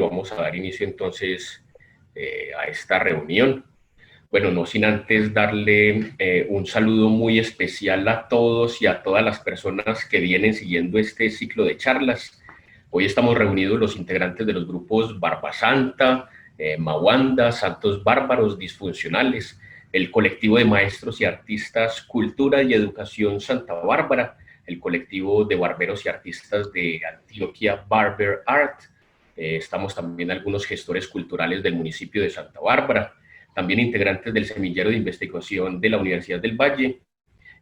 vamos a dar inicio entonces a esta reunión. Bueno, no sin antes darle un saludo muy especial a todos y a todas las personas que vienen siguiendo este ciclo de charlas. Hoy estamos reunidos los integrantes de los grupos Barbasanta, Mawanda, Santos Bárbaros Disfuncionales, el colectivo de maestros y artistas Cultura y Educación Santa Bárbara, el colectivo de barberos y artistas de Antioquia Barber Art. Estamos también algunos gestores culturales del municipio de Santa Bárbara, también integrantes del semillero de investigación de la Universidad del Valle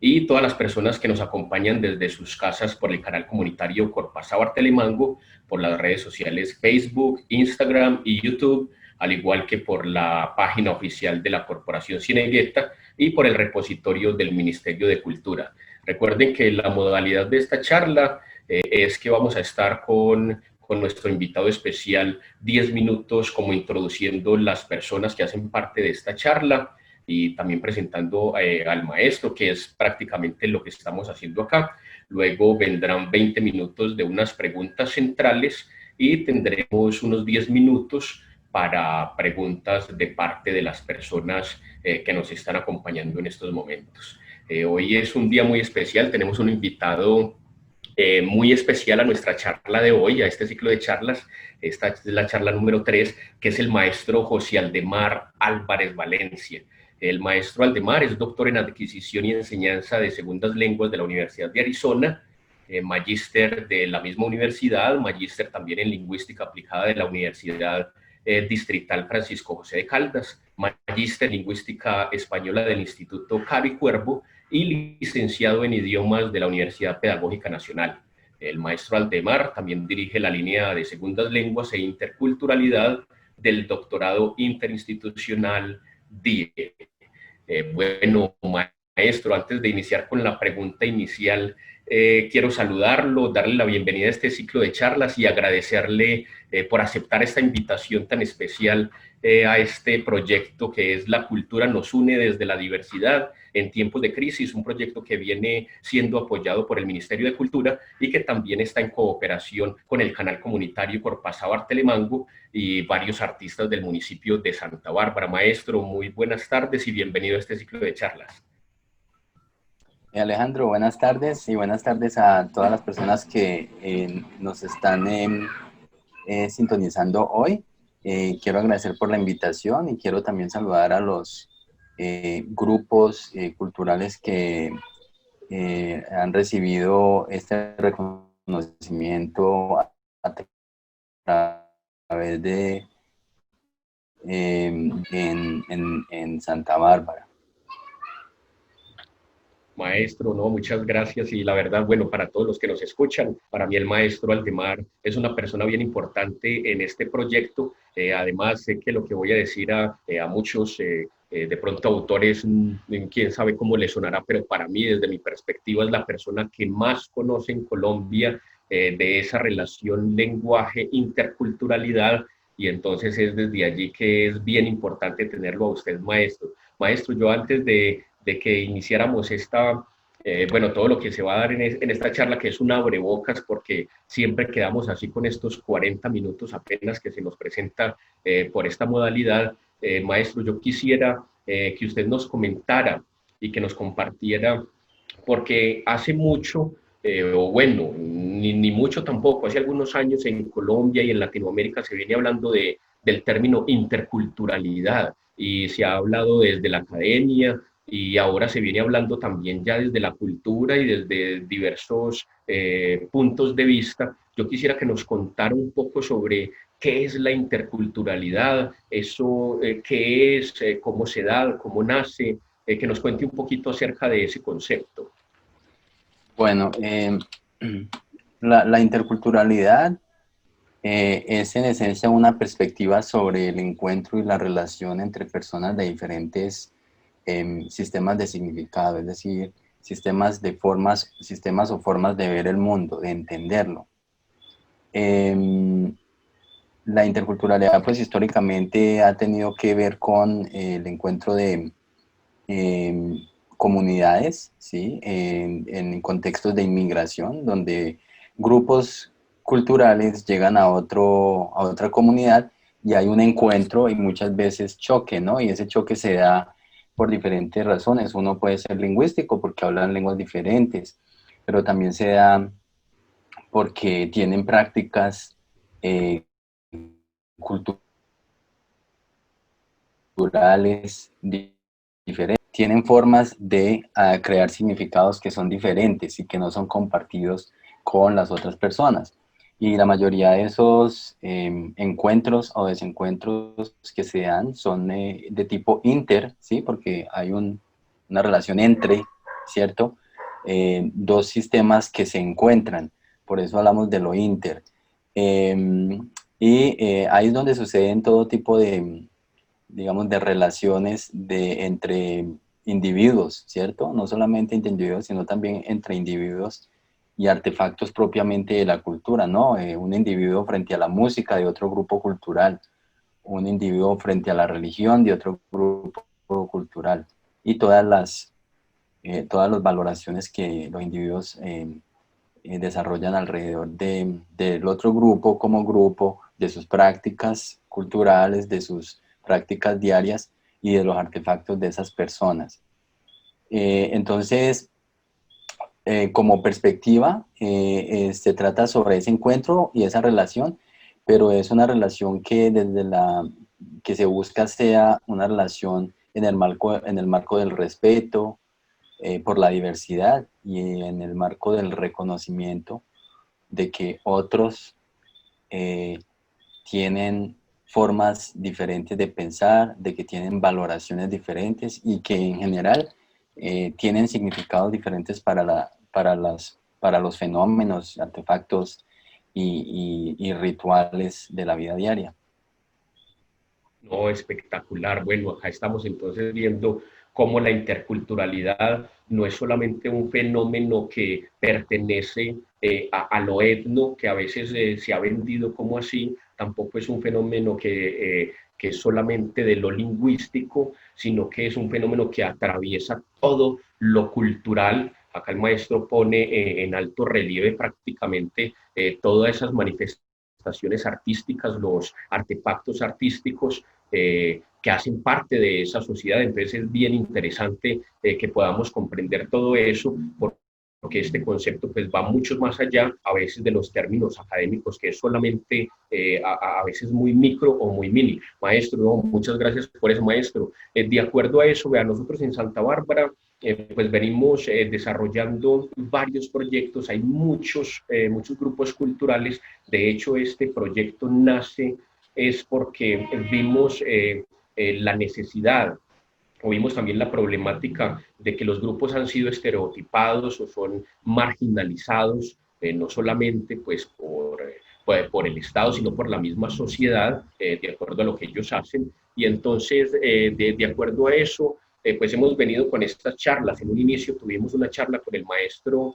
y todas las personas que nos acompañan desde sus casas por el canal comunitario Corpazaba Telemango, por las redes sociales Facebook, Instagram y YouTube, al igual que por la página oficial de la Corporación Cinegueta y por el repositorio del Ministerio de Cultura. Recuerden que la modalidad de esta charla es que vamos a estar con nuestro invitado especial 10 minutos como introduciendo las personas que hacen parte de esta charla y también presentando al maestro, que es prácticamente lo que estamos haciendo acá. Luego vendrán 20 minutos de unas preguntas centrales y tendremos unos 10 minutos para preguntas de parte de las personas que nos están acompañando en estos momentos. Hoy es un día muy especial, tenemos un invitado muy especial a nuestra charla de hoy, a este ciclo de charlas. Esta es la charla número 3, que es el maestro José Aldemar Álvarez Valencia. El maestro Aldemar es doctor en adquisición y enseñanza de segundas lenguas de la Universidad de Arizona, magíster de la misma universidad, magíster también en lingüística aplicada de la Universidad Distrital Francisco José de Caldas, magíster en lingüística española del Instituto Caro y Cuervo y licenciado en idiomas de la Universidad Pedagógica Nacional. El maestro Aldemar también dirige la línea de segundas lenguas e interculturalidad del doctorado interinstitucional DIE. Bueno, maestro, antes de iniciar con la pregunta inicial, quiero saludarlo, darle la bienvenida a este ciclo de charlas y agradecerle por aceptar esta invitación tan especial a este proyecto que es La Cultura nos une desde la diversidad en tiempos de crisis, un proyecto que viene siendo apoyado por el Ministerio de Cultura y que también está en cooperación con el canal comunitario Corpazaba Telemango y varios artistas del municipio de Santa Bárbara. Maestro, muy buenas tardes y bienvenido a este ciclo de charlas. Alejandro, buenas tardes y buenas tardes a todas las personas que nos están sintonizando hoy. Quiero agradecer por la invitación y quiero también saludar a los grupos culturales que han recibido este reconocimiento a través de en Santa Bárbara. Maestro, no, muchas gracias y la verdad, bueno, para todos los que nos escuchan, para mí el maestro Aldemar es una persona bien importante en este proyecto. Además, sé que lo que voy a decir a muchos, de pronto autores, quién sabe cómo les sonará, pero para mí, desde mi perspectiva, es la persona que más conoce en Colombia de esa relación lenguaje-interculturalidad y entonces es desde allí que es bien importante tenerlo a usted, maestro. Maestro, yo antes de que iniciáramos bueno, todo lo que se va a dar en esta charla, que es un abrebocas, porque siempre quedamos así con estos 40 minutos apenas que se nos presenta por esta modalidad. Maestro, yo quisiera que usted nos comentara y que nos compartiera, porque hace mucho, o bueno, ni mucho tampoco, hace algunos años en Colombia y en Latinoamérica se viene hablando del término interculturalidad y se ha hablado desde la academia y ahora se viene hablando también ya desde la cultura y desde diversos puntos de vista. Yo quisiera que nos contara un poco sobre qué es la interculturalidad, eso, qué es, cómo se da, cómo nace, que nos cuente un poquito acerca de ese concepto. Bueno, la interculturalidad es en esencia una perspectiva sobre el encuentro y la relación entre personas de diferentes sistemas de significado, es decir, sistemas o formas de ver el mundo, de entenderlo. La interculturalidad, pues históricamente ha tenido que ver con el encuentro de comunidades, ¿sí? En contextos de inmigración, donde grupos culturales llegan a otra comunidad y hay un encuentro y muchas veces choque, ¿no? Y ese choque se da por diferentes razones. Uno puede ser lingüístico porque hablan lenguas diferentes, pero también se da porque tienen prácticas eh, culturales diferentes, tienen formas de crear significados que son diferentes y que no son compartidos con las otras personas. Y la mayoría de esos encuentros o desencuentros que se dan son de tipo inter, ¿sí? Porque hay una relación entre, ¿cierto? Dos sistemas que se encuentran, por eso hablamos de lo inter. Ahí es donde suceden todo tipo de, digamos, de relaciones entre individuos, ¿cierto? No solamente entre individuos, sino también entre individuos y artefactos propiamente de la cultura, ¿no? Un individuo frente a la música de otro grupo cultural, un individuo frente a la religión de otro grupo cultural, y todas las valoraciones que los individuos desarrollan alrededor del otro grupo, de sus prácticas culturales, de sus prácticas diarias y de los artefactos de esas personas. Entonces, como perspectiva, se trata sobre ese encuentro y esa relación, pero es una relación que se busca sea una relación en el marco del respeto, por la diversidad y en el marco del reconocimiento de que otros eh, tienen formas diferentes de pensar, de que tienen valoraciones diferentes y que en general tienen significados diferentes para los fenómenos, artefactos y rituales de la vida diaria. No, espectacular. Bueno, acá estamos entonces viendo cómo la interculturalidad no es solamente un fenómeno que pertenece a lo etno, que a veces se ha vendido como así, tampoco es un fenómeno que es solamente de lo lingüístico, sino que es un fenómeno que atraviesa todo lo cultural. Acá el maestro pone en alto relieve prácticamente todas esas manifestaciones artísticas, los artefactos artísticos que hacen parte de esa sociedad. Entonces es bien interesante que podamos comprender todo eso, porque este concepto pues va mucho más allá a veces de los términos académicos, que es solamente a veces muy micro o muy mini. Maestro, no, muchas gracias por eso, maestro. De acuerdo a eso, vean, nosotros en Santa Bárbara pues venimos desarrollando varios proyectos, hay muchos grupos culturales. De hecho, este proyecto nace es porque vimos la necesidad o vimos también la problemática de que los grupos han sido estereotipados o son marginalizados, no solamente pues por el Estado, sino por la misma sociedad, de acuerdo a lo que ellos hacen. Y entonces, de acuerdo a eso, pues hemos venido con estas charlas. En un inicio tuvimos una charla con el maestro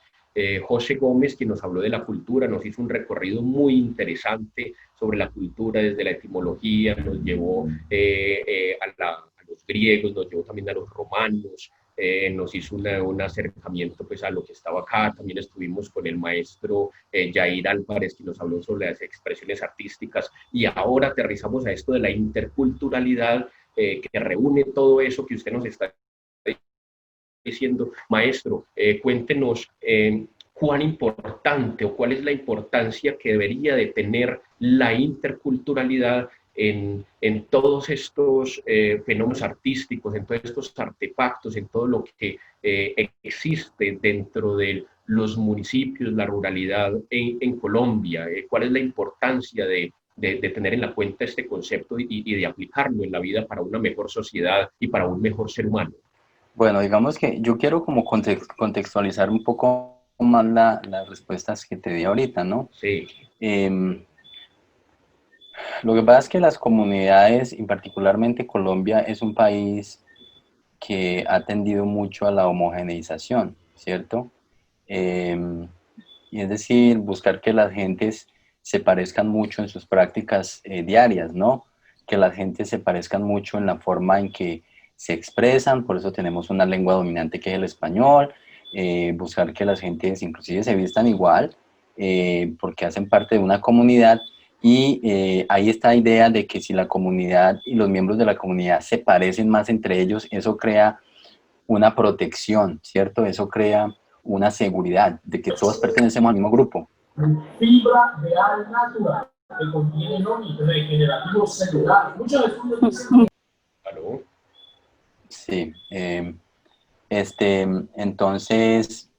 José Gómez, quien nos habló de la cultura, nos hizo un recorrido muy interesante sobre la cultura desde la etimología, nos llevó a los griegos, nos llevó también a los romanos, nos hizo un acercamiento pues, a lo que estaba acá. También estuvimos con el maestro Jair Álvarez, que nos habló sobre las expresiones artísticas, y ahora aterrizamos a esto de la interculturalidad, que reúne todo eso que usted nos está diciendo. Maestro, cuéntenos cuán importante o cuál es la importancia que debería de tener la interculturalidad en todos estos fenómenos artísticos, en todos estos artefactos, en todo lo que existe dentro de los municipios, la ruralidad en Colombia. ¿Cuál es la importancia de tener en la cuenta este concepto y de aplicarlo en la vida para una mejor sociedad y para un mejor ser humano? Bueno, digamos que yo quiero como contextualizar un poco más las respuestas que te di ahorita, ¿no? Sí. Lo que pasa es que las comunidades, y particularmente Colombia, es un país que ha tendido mucho a la homogeneización, ¿cierto? Y es decir, buscar que las gentes se parezcan mucho en sus prácticas diarias, ¿no? Que las gentes se parezcan mucho en la forma en que se expresan, por eso tenemos una lengua dominante que es el español, buscar que las gentes inclusive se vistan igual, porque hacen parte de una comunidad. Y hay esta idea de que si la comunidad y los miembros de la comunidad se parecen más entre ellos, eso crea una protección, ¿cierto? Eso crea una seguridad de que todos pertenecemos al mismo grupo. Fibra real natural que contiene NONI regenerativo celular. Muchos estudios dicen... ¿Aló? Sí, entonces,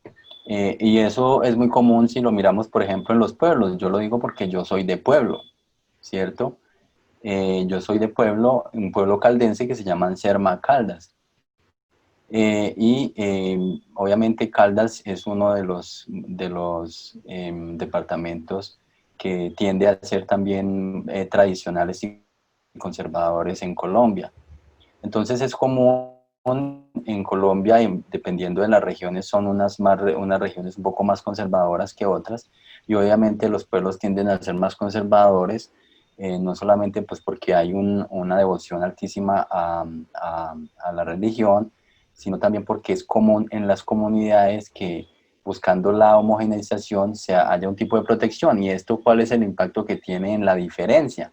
y eso es muy común si lo miramos, por ejemplo, en los pueblos. Yo lo digo porque yo soy de pueblo, ¿cierto? Yo soy de pueblo, un pueblo caldense que se llama Serma Caldas. Obviamente Caldas es uno de los departamentos que tiende a ser también tradicionales y conservadores en Colombia. Entonces es común en Colombia, y dependiendo de las regiones, son unas regiones un poco más conservadoras que otras, y obviamente los pueblos tienden a ser más conservadores, no solamente pues porque hay una devoción altísima a la religión, sino también porque es común en las comunidades que buscando la homogeneización haya un tipo de protección. ¿Y esto cuál es el impacto que tiene en la diferencia?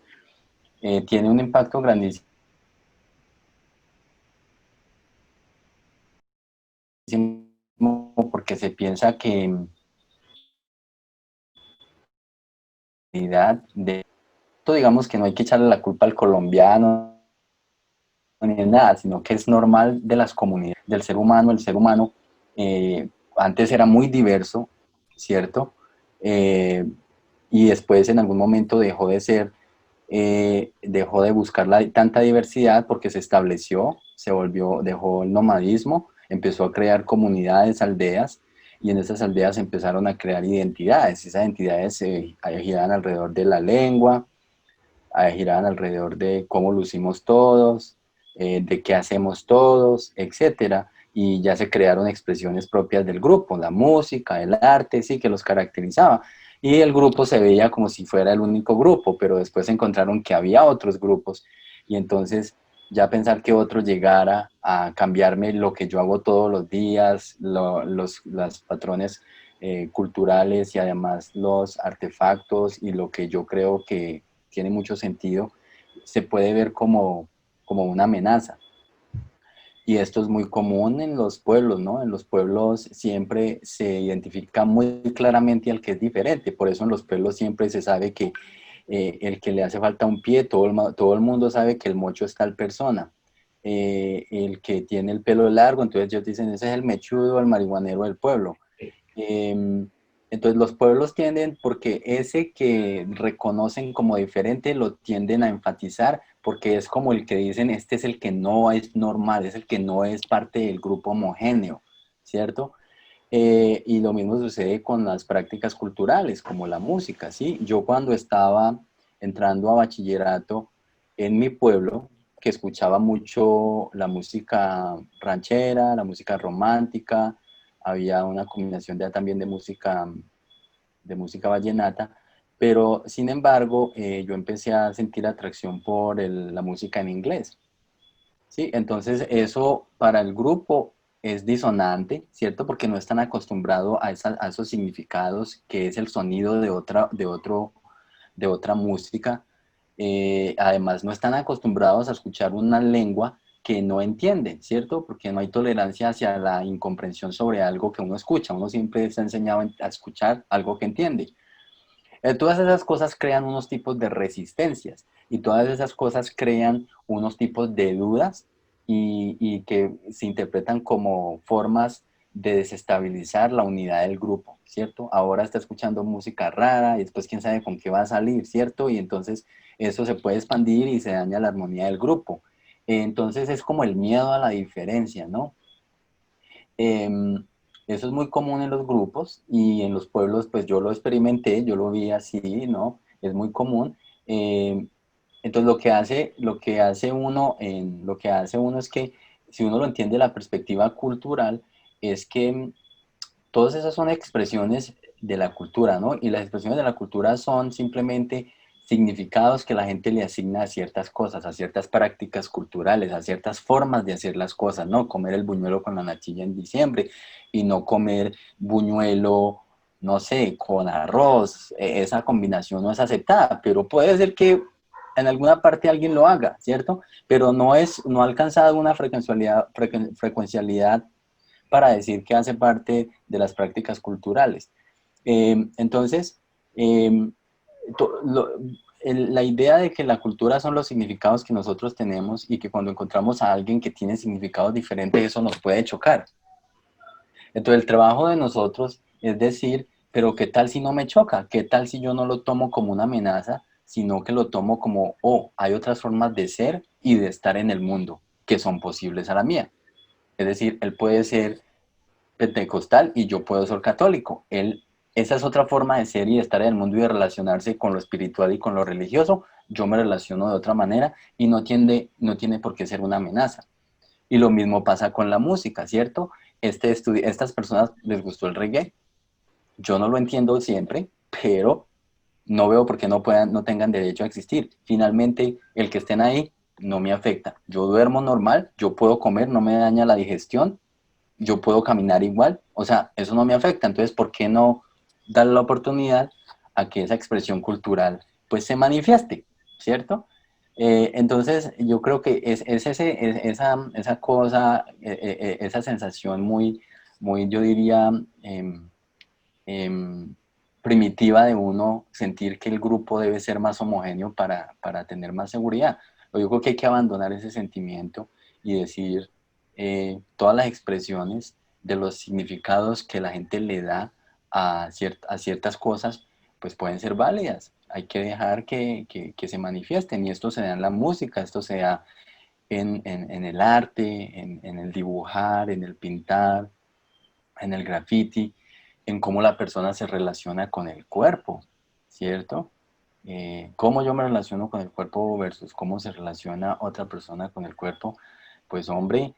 Tiene un impacto grandísimo porque se piensa que de esto, digamos que no hay que echarle la culpa al colombiano ni nada, sino que es normal de las comunidades, del ser humano. El ser humano antes era muy diverso, ¿cierto? Y después en algún momento dejó de ser, dejó de buscar tanta diversidad porque se estableció, dejó el nomadismo, empezó a crear comunidades, aldeas, y en esas aldeas empezaron a crear identidades. Esas identidades se giraban alrededor de la lengua, giraban alrededor de cómo lucimos todos, de qué hacemos todos, etcétera. Y ya se crearon expresiones propias del grupo, la música, el arte, sí, que los caracterizaba. Y el grupo se veía como si fuera el único grupo, pero después encontraron que había otros grupos, y entonces ya pensar que otro llegara a cambiarme lo que yo hago todos los días, los patrones culturales, y además los artefactos y lo que yo creo que tiene mucho sentido, se puede ver como una amenaza. Y esto es muy común en los pueblos, ¿no? En los pueblos siempre se identifica muy claramente al que es diferente. Por eso en los pueblos siempre se sabe que el que le hace falta un pie, todo el mundo sabe que el mocho es tal persona. El que tiene el pelo largo, entonces ellos dicen, ese es el mechudo, el marihuanero del pueblo. Eh, entonces los pueblos tienden, porque ese que reconocen como diferente lo tienden a enfatizar, porque es como el que dicen, este es el que no es normal, es el que no es parte del grupo homogéneo, ¿cierto? Y lo mismo sucede con las prácticas culturales, como la música, ¿sí? Yo cuando estaba entrando a bachillerato en mi pueblo, que escuchaba mucho la música ranchera, la música romántica, había una combinación también de música vallenata, pero sin embargo yo empecé a sentir atracción por la música en inglés. Sí, entonces eso para el grupo es disonante, ¿cierto? Porque no están acostumbrados a esos significados que es el sonido de otra música. Además, no están acostumbrados a escuchar una lengua que no entienden, ¿cierto? Porque no hay tolerancia hacia la incomprensión sobre algo que uno escucha. Uno siempre está enseñado a escuchar algo que entiende. Todas esas cosas crean unos tipos de resistencias, y todas esas cosas crean unos tipos de dudas, y que se interpretan como formas de desestabilizar la unidad del grupo, ¿cierto? Ahora está escuchando música rara y después quién sabe con qué va a salir, ¿cierto? Y entonces eso se puede expandir y se daña la armonía del grupo. Entonces es como el miedo a la diferencia, ¿no? Eso es muy común en los grupos, y en los pueblos, pues yo lo experimenté, yo lo vi así, ¿no? Es muy común. Em, entonces lo que hace uno es que, si uno lo entiende la perspectiva cultural, es que todas esas son expresiones de la cultura, ¿no? Y las expresiones de la cultura son simplemente significados que la gente le asigna a ciertas cosas, a ciertas prácticas culturales, a ciertas formas de hacer las cosas, ¿no? Comer el buñuelo con la natilla en diciembre, y no comer buñuelo no sé, con arroz, esa combinación no es aceptada, pero puede ser que en alguna parte alguien lo haga, ¿cierto? Pero no ha alcanzado una frecuencialidad para decir que hace parte de las prácticas culturales. Entonces, eh, la idea de que la cultura son los significados que nosotros tenemos y que cuando encontramos a alguien que tiene significados diferentes, eso nos puede chocar. Entonces, el trabajo de nosotros es decir, pero ¿qué tal si no me choca? ¿Qué tal si yo no lo tomo como una amenaza, sino que lo tomo como, oh, hay otras formas de ser y de estar en el mundo que son posibles a la mía? Es decir, él puede ser pentecostal y yo puedo ser católico. Esa es otra forma de ser y de estar en el mundo y de relacionarse con lo espiritual y con lo religioso. Yo me relaciono de otra manera y no tiene por qué ser una amenaza. Y lo mismo pasa con la música, ¿cierto? Estas personas les gustó el reggae. Yo no lo entiendo siempre, pero no veo por qué no tengan derecho a existir. Finalmente, el que estén ahí no me afecta. Yo duermo normal, yo puedo comer, no me daña la digestión, yo puedo caminar igual, o sea, eso no me afecta. Entonces, ¿por qué no darle la oportunidad a que esa expresión cultural pues se manifieste, ¿cierto? Entonces, yo creo que esa cosa, esa sensación muy yo diría, em, primitiva de uno sentir que el grupo debe ser más homogéneo para tener más seguridad. Yo creo que hay que abandonar ese sentimiento y decir todas las expresiones de los significados que la gente le da a ciertas cosas, pues pueden ser válidas. Hay que dejar que se manifiesten y esto se da en la música, esto se da en el arte, en el dibujar, en el pintar, en el graffiti, en cómo la persona se relaciona con el cuerpo, ¿cierto? Cómo yo me relaciono con el cuerpo versus cómo se relaciona otra persona con el cuerpo. Pues hombre,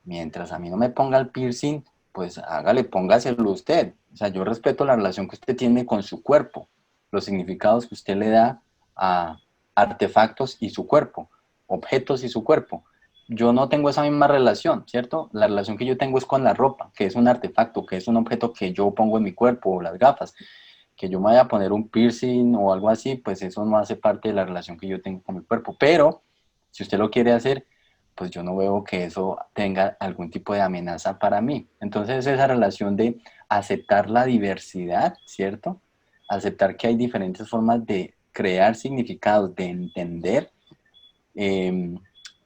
mientras a mí no me ponga el piercing, pues hágale, póngaselo usted. O sea, yo respeto la relación que usted tiene con su cuerpo, los significados que usted le da a artefactos y su cuerpo, objetos y su cuerpo. Yo no tengo esa misma relación, ¿cierto? La relación que yo tengo es con la ropa, que es un artefacto, que es un objeto que yo pongo en mi cuerpo, o las gafas. Que yo me vaya a poner un piercing o algo así, pues eso no hace parte de la relación que yo tengo con mi cuerpo. Pero si usted lo quiere hacer, pues yo no veo que eso tenga algún tipo de amenaza para mí. Entonces esa relación de aceptar la diversidad, ¿cierto? Aceptar que hay diferentes formas de crear significados, de entender eh,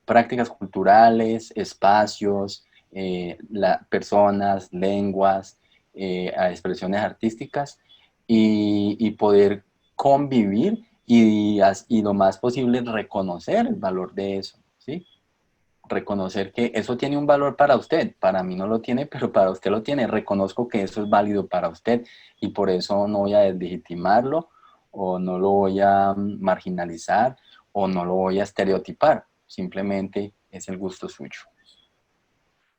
prácticas culturales, espacios, personas, lenguas, expresiones artísticas y poder convivir y lo más posible reconocer el valor de eso, ¿sí? Reconocer que eso tiene un valor para usted, para mí no lo tiene, pero para usted lo tiene. Reconozco que eso es válido para usted y por eso no voy a deslegitimarlo o no lo voy a marginalizar o no lo voy a estereotipar, simplemente es el gusto suyo.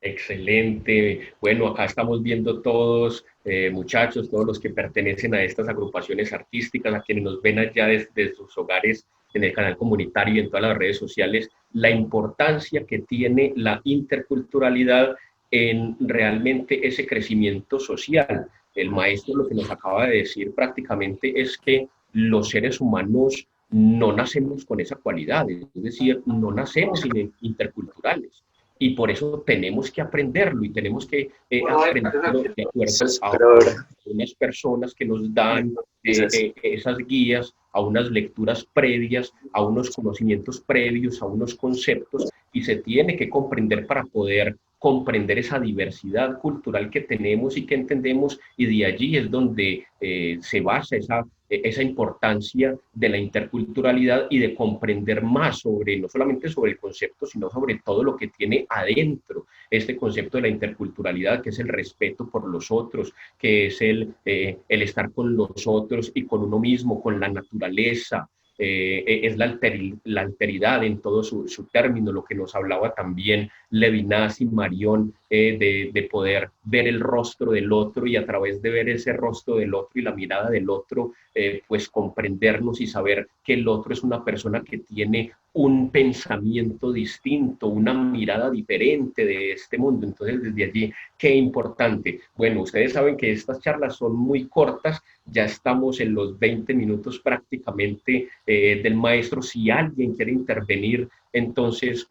Excelente. Bueno, acá estamos viendo todos, muchachos, todos los que pertenecen a estas agrupaciones artísticas, a quienes nos ven allá desde sus hogares en el canal comunitario y en todas las redes sociales, la importancia que tiene la interculturalidad en realmente ese crecimiento social. El maestro lo que nos acaba de decir prácticamente es que los seres humanos no nacemos con esa cualidad, es decir, no nacemos interculturales y por eso tenemos que aprenderlo y tenemos que aprenderlo de acuerdo a unas personas que nos dan esas guías, a unas lecturas previas, a unos conocimientos previos, a unos conceptos, y se tiene que comprender para poder comprender esa diversidad cultural que tenemos y que entendemos, y de allí es donde se basa esa importancia de la interculturalidad y de comprender más sobre, no solamente sobre el concepto, sino sobre todo lo que tiene adentro este concepto de la interculturalidad, que es el respeto por los otros, que es el estar con los otros y con uno mismo, con la naturaleza. Es la alteridad en todo su término, lo que nos hablaba también Levinas y Marión, de poder ver el rostro del otro y a través de ver ese rostro del otro y la mirada del otro, pues comprendernos y saber que el otro es una persona que tiene un pensamiento distinto, una mirada diferente de este mundo. Entonces, desde allí, qué importante. Bueno, ustedes saben que estas charlas son muy cortas, ya estamos en los 20 minutos prácticamente del maestro. Si alguien quiere intervenir, entonces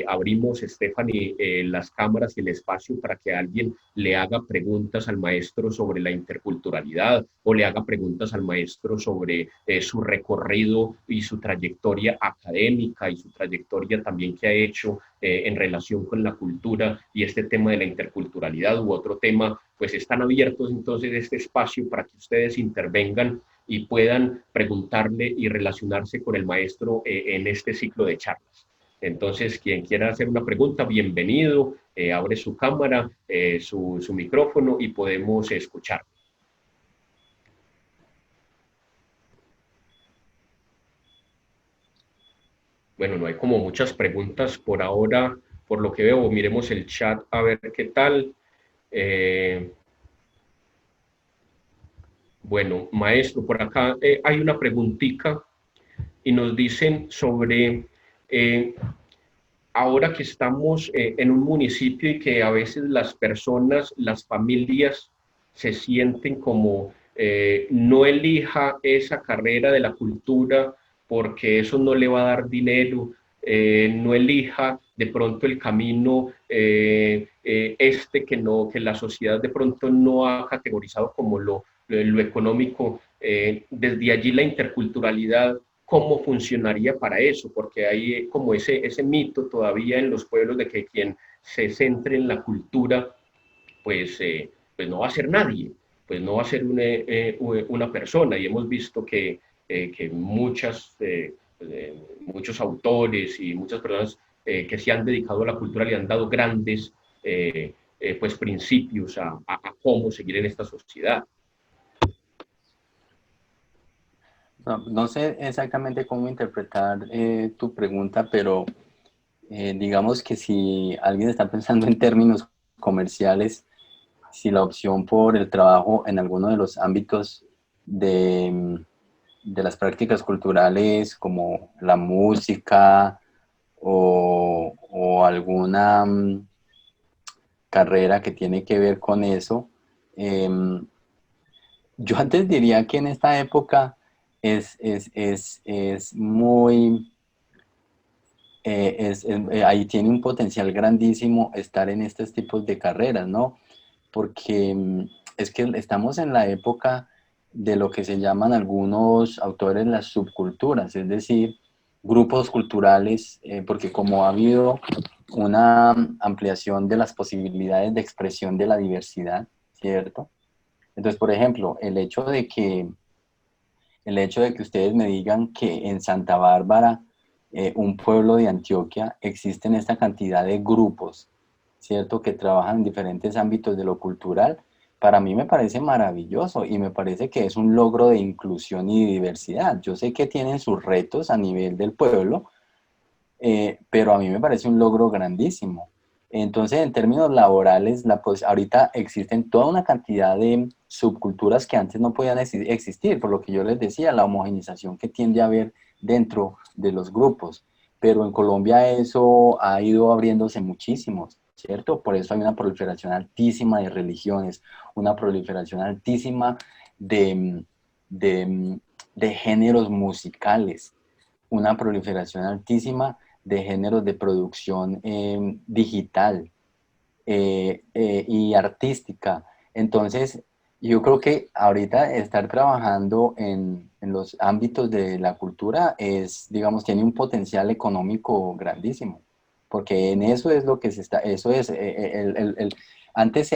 abrimos, Stephanie, las cámaras y el espacio para que alguien le haga preguntas al maestro sobre la interculturalidad o le haga preguntas al maestro sobre su recorrido y su trayectoria académica y su trayectoria también que ha hecho en relación con la cultura y este tema de la interculturalidad u otro tema, pues están abiertos entonces este espacio para que ustedes intervengan y puedan preguntarle y relacionarse con el maestro en este ciclo de charlas. Entonces, quien quiera hacer una pregunta, bienvenido, abre su cámara, su micrófono y podemos escuchar. Bueno, no hay como muchas preguntas por ahora, por lo que veo. Miremos el chat a ver qué tal. Bueno, maestro, por acá hay una preguntita y nos dicen sobre, ahora que estamos en un municipio y que a veces las personas, las familias se sienten como no elija esa carrera de la cultura porque eso no le va a dar dinero, no elija de pronto el camino que la sociedad de pronto no ha categorizado como lo económico. Desde allí la interculturalidad, cómo funcionaría para eso, porque hay como ese mito todavía en los pueblos de que quien se centre en la cultura, pues no va a ser nadie, pues no va a ser una persona, y hemos visto que muchos autores y muchas personas que se han dedicado a la cultura le han dado grandes pues principios a cómo seguir en esta sociedad. No sé exactamente cómo interpretar tu pregunta, pero digamos que si alguien está pensando en términos comerciales, si la opción por el trabajo en alguno de los ámbitos de las prácticas culturales como la música o alguna carrera que tiene que ver con eso, yo antes diría que en esta época es muy, ahí tiene un potencial grandísimo estar en estos tipos de carreras, ¿no? Porque es que estamos en la época de lo que se llaman algunos autores las subculturas, es decir, grupos culturales, porque como ha habido una ampliación de las posibilidades de expresión de la diversidad, ¿cierto? Entonces, por ejemplo, el hecho de que ustedes me digan que en Santa Bárbara, un pueblo de Antioquia, existen esta cantidad de grupos, ¿cierto? Que trabajan en diferentes ámbitos de lo cultural, para mí me parece maravilloso y me parece que es un logro de inclusión y diversidad. Yo sé que tienen sus retos a nivel del pueblo, pero a mí me parece un logro grandísimo. Entonces, en términos laborales, ahorita existen toda una cantidad de subculturas que antes no podían existir, por lo que yo les decía, la homogenización que tiende a haber dentro de los grupos. Pero en Colombia eso ha ido abriéndose muchísimo, ¿cierto? Por eso hay una proliferación altísima de religiones, una proliferación altísima de, de, de géneros musicales, una proliferación altísima de géneros de producción digital y artística. Entonces, yo creo que ahorita estar trabajando en los ámbitos de la cultura digamos, tiene un potencial económico grandísimo, porque en eso es lo que se está, eso es, antes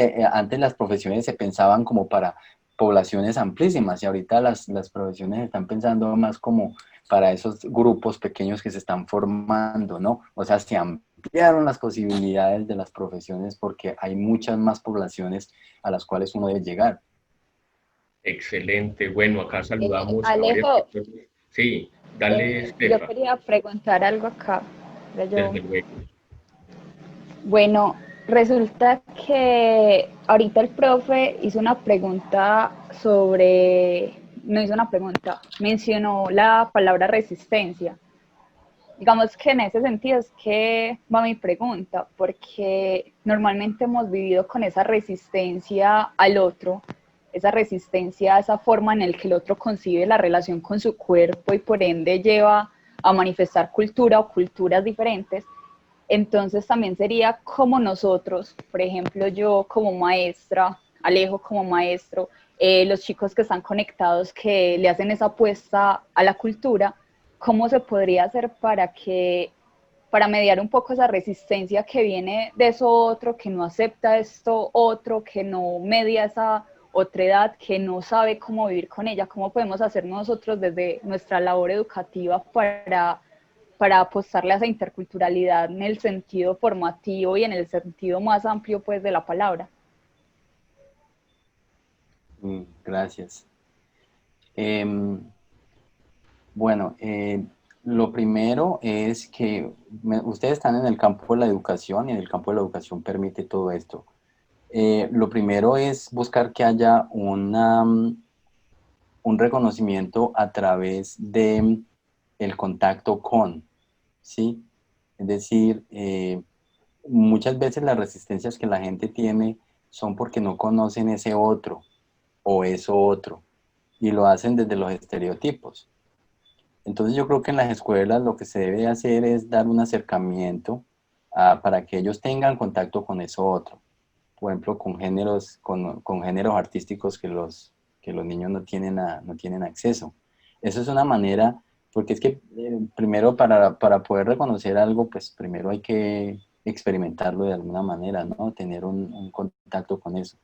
las profesiones se pensaban como para poblaciones amplísimas y ahorita las profesiones están pensando más como para esos grupos pequeños que se están formando, ¿no? O sea, se ampliaron las posibilidades de las profesiones porque hay muchas más poblaciones a las cuales uno debe llegar. Excelente. Bueno, acá saludamos a varias Alejo, personas. Sí, dale, yo Estefa, quería preguntar algo acá. desde luego. Bueno, resulta que ahorita el profe hizo una pregunta sobre, no hizo una pregunta, mencionó la palabra resistencia. Digamos que en ese sentido es que va mi pregunta, porque normalmente hemos vivido con esa resistencia al otro, esa resistencia a esa forma en la que el otro concibe la relación con su cuerpo y por ende lleva a manifestar cultura o culturas diferentes. Entonces también sería como nosotros, por ejemplo, yo como maestra, Alejo como maestro, los chicos que están conectados, que le hacen esa apuesta a la cultura, ¿cómo se podría hacer para mediar un poco esa resistencia que viene de eso otro, que no acepta esto otro, que no media esa otra edad, que no sabe cómo vivir con ella? ¿Cómo podemos hacer nosotros desde nuestra labor educativa para apostarle a esa interculturalidad en el sentido formativo y en el sentido más amplio pues de la palabra? Gracias. Bueno, lo primero es que ustedes están en el campo de la educación y en el campo de la educación permite todo esto. Lo primero es buscar que haya un reconocimiento a través de el contacto con, ¿sí? Es decir, muchas veces las resistencias que la gente tiene son porque no conocen ese otro o eso otro y lo hacen desde los estereotipos. Entonces yo creo que en las escuelas lo que se debe hacer es dar un acercamiento para que ellos tengan contacto con eso otro. Por ejemplo, con géneros artísticos que los niños no tienen acceso. Eso es una manera, porque es que primero para poder reconocer algo, pues primero hay que experimentarlo de alguna manera, ¿no? Tener un contacto con eso.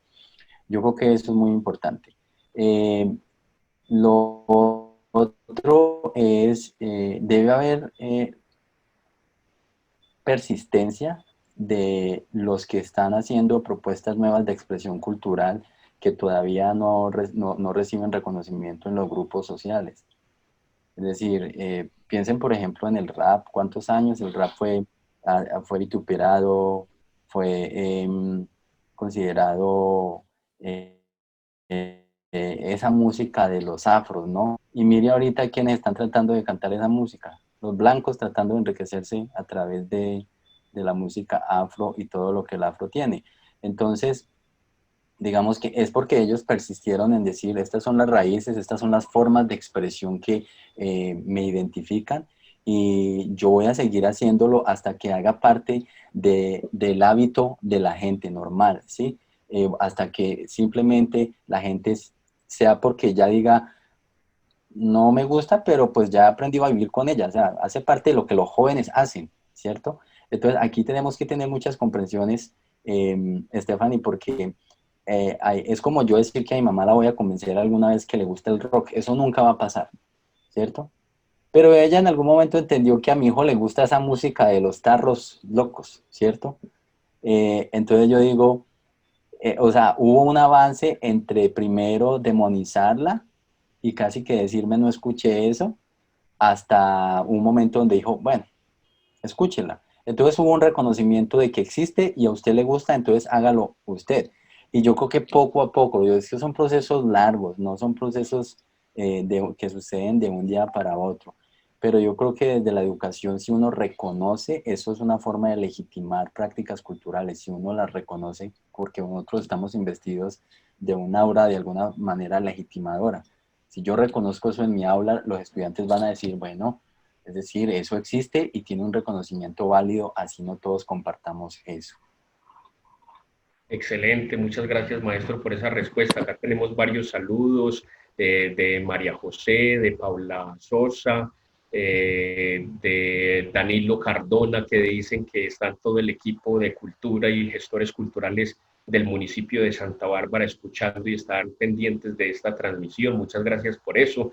Yo creo que eso es muy importante. Lo otro es, debe haber persistencia de los que están haciendo propuestas nuevas de expresión cultural que todavía no reciben reconocimiento en los grupos sociales. Es decir, piensen por ejemplo en el rap, ¿cuántos años el rap fue vituperado, fue considerado esa música de los afros, ¿no? Y mire ahorita quienes están tratando de cantar esa música, los blancos tratando de enriquecerse a través de la música afro y todo lo que el afro tiene. Entonces, digamos que es porque ellos persistieron en decir, estas son las raíces, estas son las formas de expresión que me identifican y yo voy a seguir haciéndolo hasta que haga parte del hábito de la gente normal, ¿sí? Hasta que simplemente la gente sea porque ya diga, no me gusta, pero pues ya he aprendido a vivir con ella, o sea, hace parte de lo que los jóvenes hacen, ¿cierto? Entonces aquí tenemos que tener muchas comprensiones, Stephanie, porque es como yo decir que a mi mamá la voy a convencer alguna vez que le gusta el rock, eso nunca va a pasar, ¿cierto? Pero ella en algún momento entendió que a mi hijo le gusta esa música de los tarros locos, ¿cierto? Entonces yo digo, o sea, hubo un avance entre primero demonizarla y casi que decirme no escuché eso, hasta un momento donde dijo, bueno, escúchela. Entonces hubo un reconocimiento de que existe y a usted le gusta, entonces hágalo usted. Y yo creo que poco a poco, es que son procesos largos, no son procesos que suceden de un día para otro. Pero yo creo que desde la educación, si uno reconoce, eso es una forma de legitimar prácticas culturales, si uno las reconoce, porque nosotros estamos investidos de un aura de alguna manera legitimadora. Si yo reconozco eso en mi aula, los estudiantes van a decir, bueno, es decir, eso existe y tiene un reconocimiento válido, así no todos compartamos eso. Excelente, muchas gracias maestro por esa respuesta. Acá tenemos varios saludos de María José, de Paula Sosa, de Danilo Cardona, que dicen que están todo el equipo de cultura y gestores culturales del municipio de Santa Bárbara escuchando y están pendientes de esta transmisión. Muchas gracias por eso.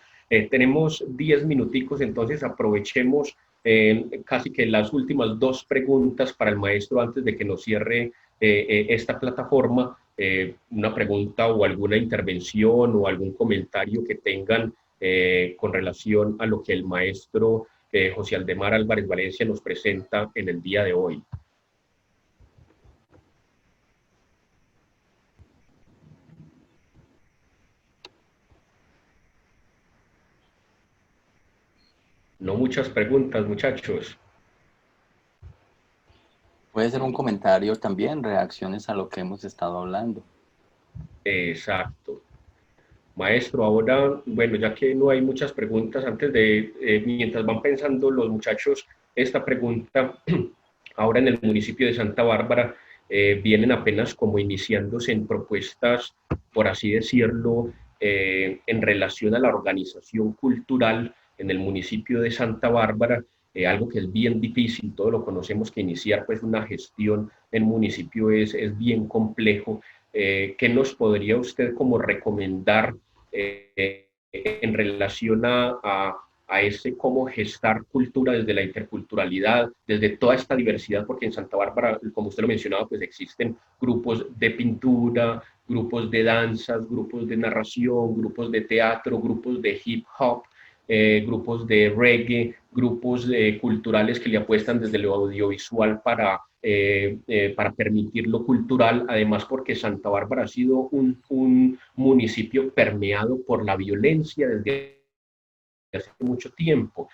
Tenemos 10 minuticos, entonces aprovechemos casi que las últimas dos preguntas para el maestro antes de que nos cierre esta plataforma, una pregunta o alguna intervención o algún comentario que tengan con relación a lo que el maestro José Aldemar Álvarez Valencia nos presenta en el día de hoy. No muchas preguntas, muchachos. Puede ser un comentario también, reacciones a lo que hemos estado hablando. Exacto. Maestro, ahora, bueno, ya que no hay muchas preguntas, mientras van pensando los muchachos esta pregunta, ahora en el municipio de Santa Bárbara vienen apenas como iniciándose en propuestas, por así decirlo, en relación a la organización cultural en el municipio de Santa Bárbara, algo que es bien difícil, todos lo conocemos, que iniciar pues una gestión en municipio es bien complejo. ¿Qué nos podría usted como recomendar en relación a ese cómo gestar cultura desde la interculturalidad, desde toda esta diversidad? Porque en Santa Bárbara, como usted lo mencionaba, pues existen grupos de pintura, grupos de danzas, grupos de narración, grupos de teatro, grupos de hip hop, grupos de reggae, grupos culturales que le apuestan desde lo audiovisual para permitir lo cultural, además porque Santa Bárbara ha sido un municipio permeado por la violencia desde hace mucho tiempo.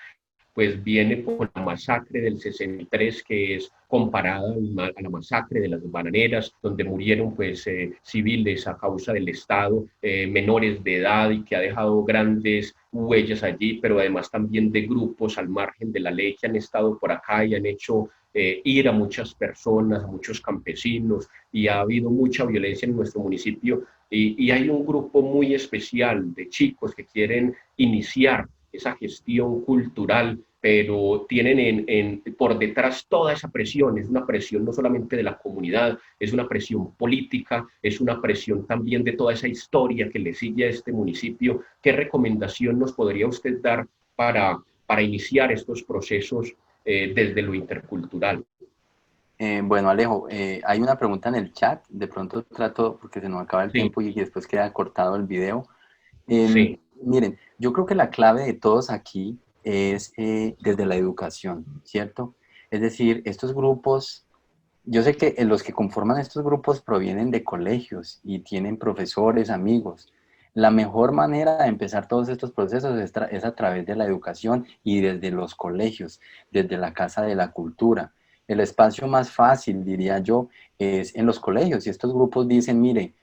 Pues viene por la masacre del 63, que es comparada a la masacre de las bananeras, donde murieron pues civiles a causa del Estado, menores de edad, y que ha dejado grandes huellas allí, pero además también de grupos al margen de la ley que han estado por acá y han hecho ir a muchas personas, a muchos campesinos, y ha habido mucha violencia en nuestro municipio, y hay un grupo muy especial de chicos que quieren iniciar esa gestión cultural, pero tienen por detrás toda esa presión. Es una presión no solamente de la comunidad, es una presión política, es una presión también de toda esa historia que le sigue a este municipio. ¿Qué recomendación nos podría usted dar para iniciar estos procesos desde lo intercultural? Bueno, Alejo, hay una pregunta en el chat, de pronto trato, porque se nos acaba el Sí, tiempo y después queda cortado el video. sí, Miren, yo creo que la clave de todos aquí es desde la educación, ¿cierto? Es decir, estos grupos, yo sé que los que conforman estos grupos provienen de colegios y tienen profesores, amigos. La mejor manera de empezar todos estos procesos es a través de la educación y desde los colegios, desde la Casa de la Cultura. El espacio más fácil, diría yo, es en los colegios. Y estos grupos dicen, mire,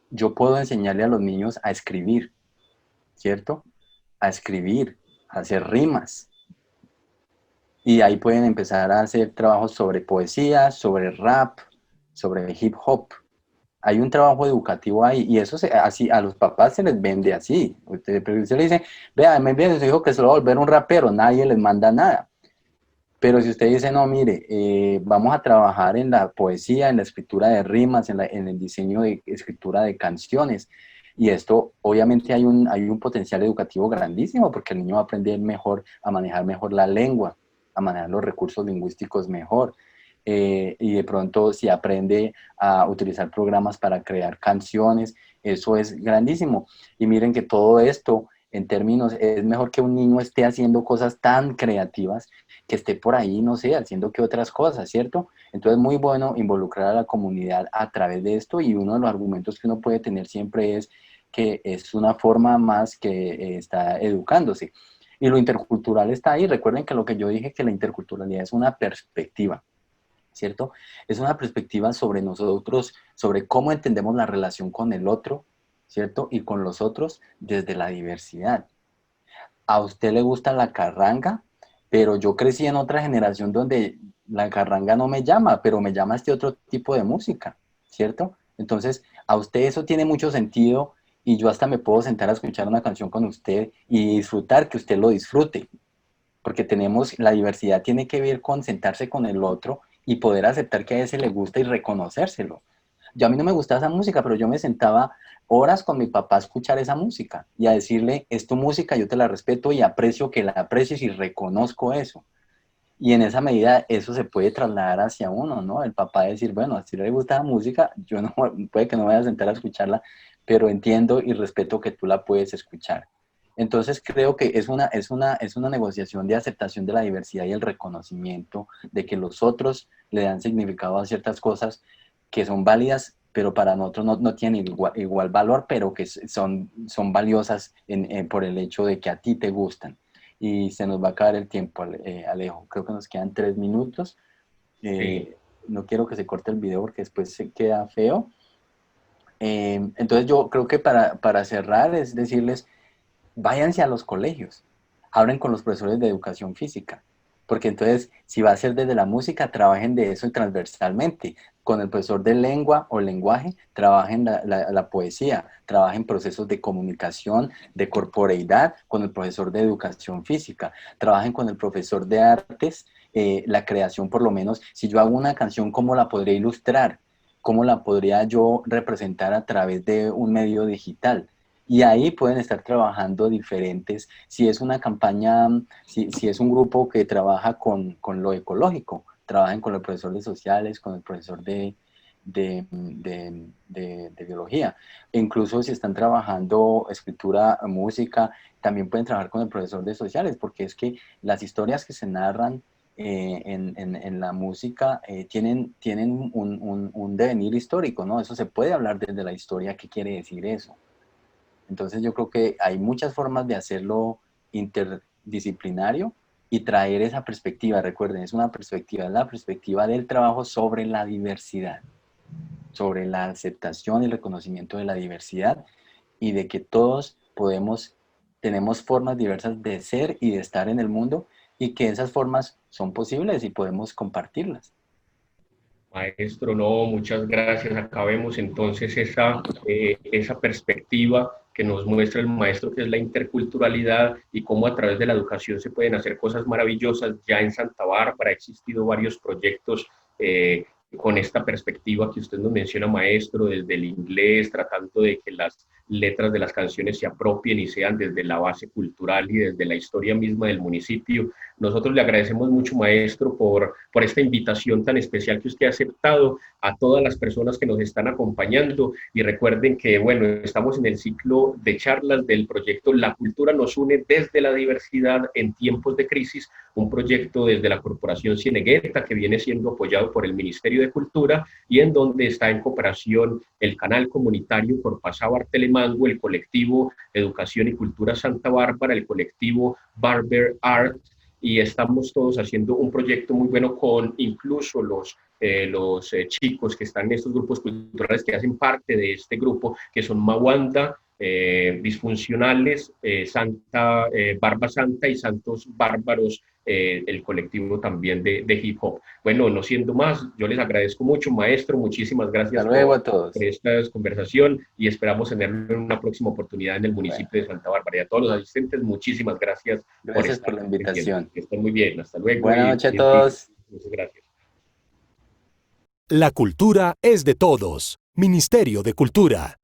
yo puedo enseñarle a los niños a escribir, ¿cierto? A escribir, a hacer rimas. Y ahí pueden empezar a hacer trabajos sobre poesía, sobre rap, sobre hip hop. Hay un trabajo educativo ahí y eso así a los papás se les vende así. Pero usted le dice, vea, me envía a su hijo que se lo va a volver un rapero, nadie les manda nada. Pero si usted dice, no, mire, vamos a trabajar en la poesía, en la escritura de rimas, en el diseño de escritura de canciones, y esto obviamente hay un potencial educativo grandísimo porque el niño va a aprender mejor, a manejar mejor la lengua, a manejar los recursos lingüísticos mejor. Y de pronto si aprende a utilizar programas para crear canciones, eso es grandísimo. Y miren que todo esto en términos, es mejor que un niño esté haciendo cosas tan creativas que esté por ahí, no sé, haciendo que otras cosas, ¿cierto? Entonces es muy bueno involucrar a la comunidad a través de esto y uno de los argumentos que uno puede tener siempre es que es una forma más que está educándose. Y lo intercultural está ahí. Recuerden que lo que yo dije, que la interculturalidad es una perspectiva, ¿cierto? Es una perspectiva sobre nosotros, sobre cómo entendemos la relación con el otro, ¿cierto? Y con los otros desde la diversidad. A usted le gusta la carranga, pero yo crecí en otra generación donde la carranga no me llama, pero me llama este otro tipo de música, ¿cierto? Entonces, a usted eso tiene mucho sentido y yo hasta me puedo sentar a escuchar una canción con usted y disfrutar que usted lo disfrute, porque la diversidad tiene que ver con sentarse con el otro y poder aceptar que a ese le gusta y reconocérselo. Yo a mí no me gustaba esa música, pero yo me sentaba horas con mi papá a escuchar esa música y a decirle, es tu música, yo te la respeto y aprecio que la aprecies y reconozco eso. Y en esa medida eso se puede trasladar hacia uno, ¿no? El papá decir, bueno, si le gusta la música, yo no, puede que no me vaya a sentar a escucharla, pero entiendo y respeto que tú la puedes escuchar. Entonces creo que es una negociación de aceptación de la diversidad y el reconocimiento de que los otros le dan significado a ciertas cosas que son válidas, pero para nosotros no tienen igual valor, pero que son valiosas por el hecho de que a ti te gustan. y se nos va a acabar el tiempo, Alejo. Creo que nos quedan 3 minutos. Sí. No quiero que se corte el video porque después se queda feo. Entonces yo creo que para cerrar es decirles, váyanse a los colegios, hablen con los profesores de educación física, porque entonces si va a ser desde la música, trabajen de eso transversalmente. Con el profesor de lengua o lenguaje, trabajen la poesía, trabajen procesos de comunicación, de corporeidad, con el profesor de educación física, trabajen con el profesor de artes, la creación por lo menos, si yo hago una canción, ¿cómo la podría ilustrar? ¿Cómo la podría yo representar a través de un medio digital? Y ahí pueden estar trabajando diferentes, si es una campaña, si es un grupo que trabaja con lo ecológico, trabajen con el profesor de sociales, con el profesor de biología. E incluso si están trabajando escritura, música, también pueden trabajar con el profesor de sociales, porque es que las historias que se narran en la música tienen un devenir histórico, ¿no? Eso se puede hablar desde la historia, ¿qué quiere decir eso? Entonces yo creo que hay muchas formas de hacerlo interdisciplinario y traer esa perspectiva. Recuerden, es una perspectiva, es la perspectiva del trabajo sobre la diversidad, sobre la aceptación y el reconocimiento de la diversidad y de que todos tenemos formas diversas de ser y de estar en el mundo y que esas formas son posibles y podemos compartirlas. Maestro, no, muchas gracias. Acá vemos entonces esa perspectiva que nos muestra el maestro, que es la interculturalidad y cómo a través de la educación se pueden hacer cosas maravillosas. Ya en Santa Bárbara ha existido varios proyectos con esta perspectiva que usted nos menciona, maestro, desde el inglés, tratando de que las letras de las canciones se apropien y sean desde la base cultural y desde la historia misma del municipio. Nosotros le agradecemos mucho, maestro, por esta invitación tan especial que usted ha aceptado, a todas las personas que nos están acompañando, y recuerden que, bueno, estamos en el ciclo de charlas del proyecto La Cultura nos une desde la diversidad en tiempos de crisis, un proyecto desde la Corporación Cienegueta que viene siendo apoyado por el Ministerio de Cultura y en donde está en cooperación el canal comunitario Corpazá Bartelemango, el colectivo Educación y Cultura Santa Bárbara, el colectivo Barber Art, y estamos todos haciendo un proyecto muy bueno con incluso los chicos que están en estos grupos culturales que hacen parte de este grupo, que son Mawanda, Disfuncionales, Barba Santa y Santos Bárbaros, el colectivo también de hip hop. Bueno, no siendo más, yo les agradezco mucho, maestro, muchísimas gracias Hasta luego a por todos. esta conversación y esperamos tenerlo en una próxima oportunidad en el municipio de Santa Bárbara. Y a todos los asistentes, muchísimas gracias por Gracias estar por la pendientes. invitación. Que estén muy bien, hasta luego Buenas noches a todos. muchas gracias. La cultura es de todos. Ministerio de Cultura.